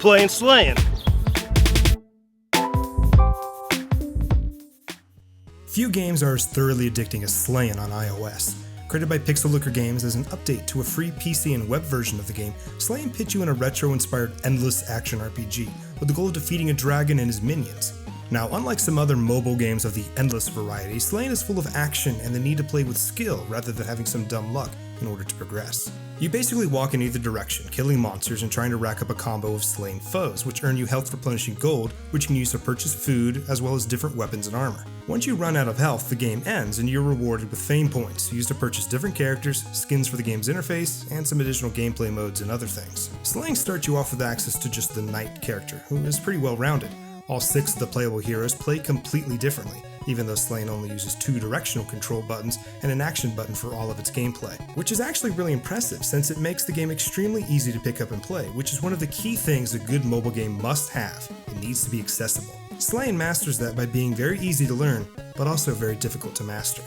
playing Slayin. Few games are as thoroughly addicting as Slayin on iOS. Created by Pixel Looker Games as an update to a free PC and web version of the game, Slayin pits you in a retro-inspired endless action RPG with the goal of defeating a dragon and his minions. Now, unlike some other mobile games of the endless variety, Slayin is full of action and the need to play with skill rather than having some dumb luck in order to progress. You basically walk in either direction, killing monsters and trying to rack up a combo of slain foes, which earn you health replenishing gold, which you can use to purchase food, as well as different weapons and armor. Once you run out of health, the game ends and you're rewarded with fame points, used to purchase different characters, skins for the game's interface, and some additional gameplay modes and other things. Slayin starts you off with access to just the knight character, who is pretty well rounded. All 6 of the playable heroes play completely differently, even though Slayin only uses 2 directional control buttons and an action button for all of its gameplay, which is actually really impressive since it makes the game extremely easy to pick up and play, which is one of the key things a good mobile game must have. It needs to be accessible. Slayin masters that by being very easy to learn, but also very difficult to master.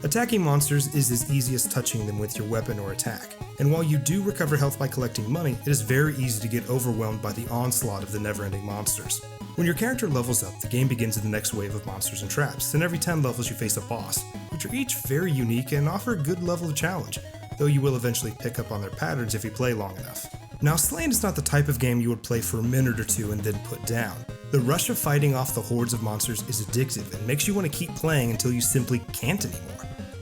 Attacking monsters is as easy as touching them with your weapon or attack, and while you do recover health by collecting money, it is very easy to get overwhelmed by the onslaught of the never-ending monsters. When your character levels up, the game begins in the next wave of monsters and traps, and every 10 levels you face a boss, which are each very unique and offer a good level of challenge, though you will eventually pick up on their patterns if you play long enough. Now, Slayin is not the type of game you would play for a minute or two and then put down. The rush of fighting off the hordes of monsters is addictive and makes you want to keep playing until you simply can't anymore.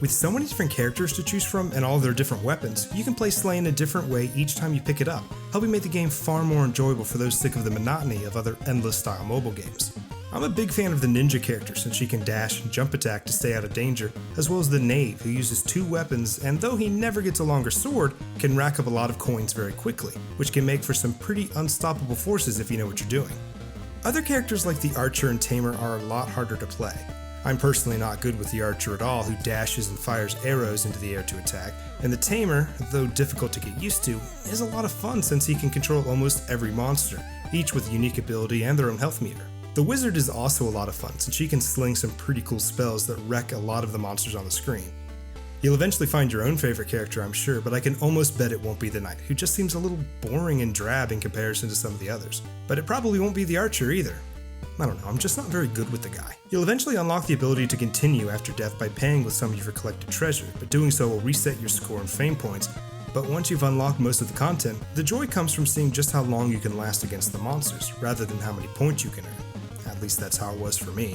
With so many different characters to choose from and all their different weapons, you can play Slayin a different way each time you pick it up, helping make the game far more enjoyable for those sick of the monotony of other endless-style mobile games. I'm a big fan of the ninja character since she can dash and jump attack to stay out of danger, as well as the knave who uses 2 weapons and though he never gets a longer sword, can rack up a lot of coins very quickly, which can make for some pretty unstoppable forces if you know what you're doing. Other characters like the archer and tamer are a lot harder to play. I'm personally not good with the archer at all, who dashes and fires arrows into the air to attack, and the tamer, though difficult to get used to, is a lot of fun since he can control almost every monster, each with a unique ability and their own health meter. The wizard is also a lot of fun since she can sling some pretty cool spells that wreck a lot of the monsters on the screen. You'll eventually find your own favorite character, I'm sure, but I can almost bet it won't be the knight, who just seems a little boring and drab in comparison to some of the others. But it probably won't be the archer either. I don't know, I'm just not very good with the guy. You'll eventually unlock the ability to continue after death by paying with some of your collected treasure, but doing so will reset your score and fame points. But once you've unlocked most of the content, the joy comes from seeing just how long you can last against the monsters, rather than how many points you can earn. At least that's how it was for me.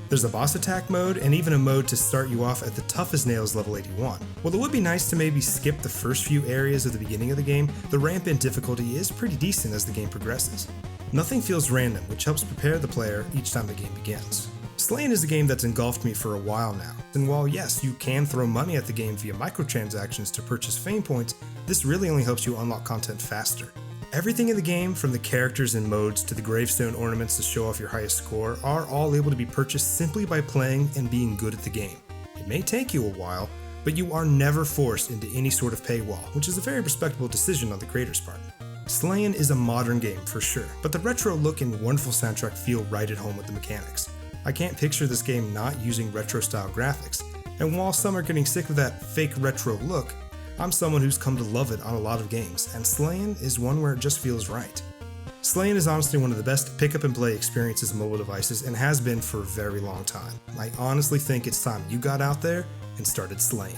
There's a boss attack mode, and even a mode to start you off at the toughest nails level 81. While it would be nice to maybe skip the first few areas at the beginning of the game, the ramp in difficulty is pretty decent as the game progresses. Nothing feels random, which helps prepare the player each time the game begins. Slayin is a game that's engulfed me for a while now, and while yes, you can throw money at the game via microtransactions to purchase fame points, this really only helps you unlock content faster. Everything in the game, from the characters and modes to the gravestone ornaments to show off your highest score, are all able to be purchased simply by playing and being good at the game. It may take you a while, but you are never forced into any sort of paywall, which is a very respectable decision on the creator's part. Slayin is a modern game for sure, but the retro look and wonderful soundtrack feel right at home with the mechanics. I can't picture this game not using retro style graphics, and while some are getting sick of that fake retro look, I'm someone who's come to love it on a lot of games, and Slayin is one where it just feels right. Slayin is honestly one of the best pick up and play experiences on mobile devices and has been for a very long time. I honestly think it's time you got out there and started Slayin.